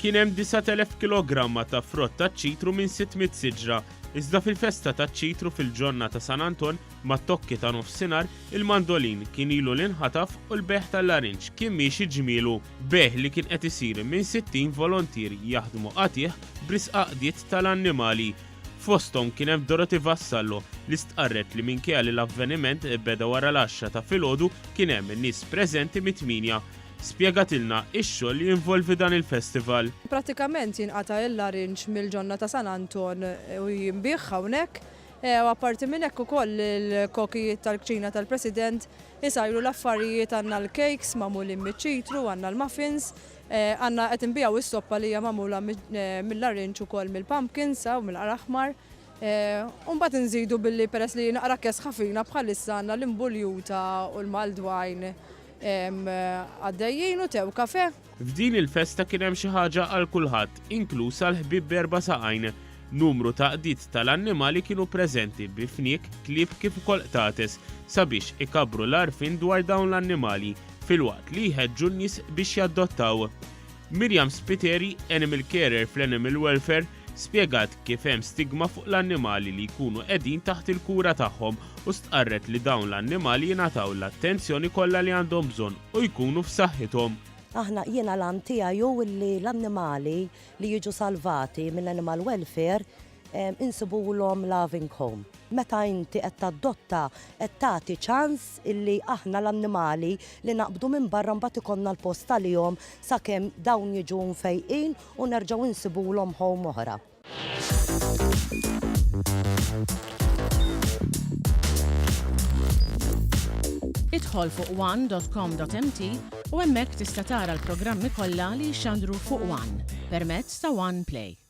Kien hemm 9,000 kilogramma ta' frott ta' ċitru minn 600 siġra. Iżda fil-festa ta' ċitru fil-ġurnata San Anton mat-tokki ta' nofsinhar il-mandolin kien ilu l-inħataf u l-beħ tal-larinġ kien miexi ġmielu. Beħ li kien qed isir minn 60 volontieri jaħdmu qatih b'risqaqdiet tal-annimali. Fosthom kien hemm Dorothy Vassallo li stqarret li minkejja li l-avveniment beda wara l-10 ta' filgħodu kien hemm nies preżenti mit-8. Spjegatilna x-xogħol li jinvolvi dan il-festival. Pratikament jinqata' il-larinġ mill-ġurnata San Anton u jinbih hawnhekk. U apparti minn hekk ukoll il-kokijiet tal-kċina tal-President isajru l-affarijiet għandna l-cakes magħmulin miċ-ċitru, għandna l-muffins, għandna qed inbijaw is-soppa li hija magħmula mill-larinġ ukoll mill-pumpkins u mill-qara aħmar. U mbagħad inżidu billi peress li naqra kes ħafina bħalissa għandna l-imbuljuta u l-maldwajn għaddejjin u tew kafe. F'din il-festa kien hemm xi ħaġa għal kulħadd, inkluż għal ħbieb b'4 saqajn. Numru ta' qdiet tal-annimali kienu preżenti bi fniek, klieb kif ukoll qtates sabiex ikabru l-għarfien dwar dawn l-annimali filwaqt li jħeġġu n-nies biex jaddottaw. Miriam Spiteri, animal carer fl-Animal Welfare, spjegat kif hemm stigma fuq l-annimali li jkunu qegħdin taħt il-kura tagħhom u stqarret li dawn l-annimali jingħataw l-attenzjoni kollha li għandhom bżonn u jkunu f'saħħithom. Aħna jiena lan tiegħu li l-annimali li jiġu salvati mill-Animal Welfare insibulhom loving home. Meta inti qed tadotta qed tagħti ċans illi aħna l-annimali li naqbdu minn barra mbagħad ikollna l-post talihom sakemm dawn jiġu mfejqin u nerġgħu insibulhom home oħra. Idħol fuq one.com.mt u hemmhekk tista' tara l-programmi kollha li jxandru fuq One permezz ta' One Play.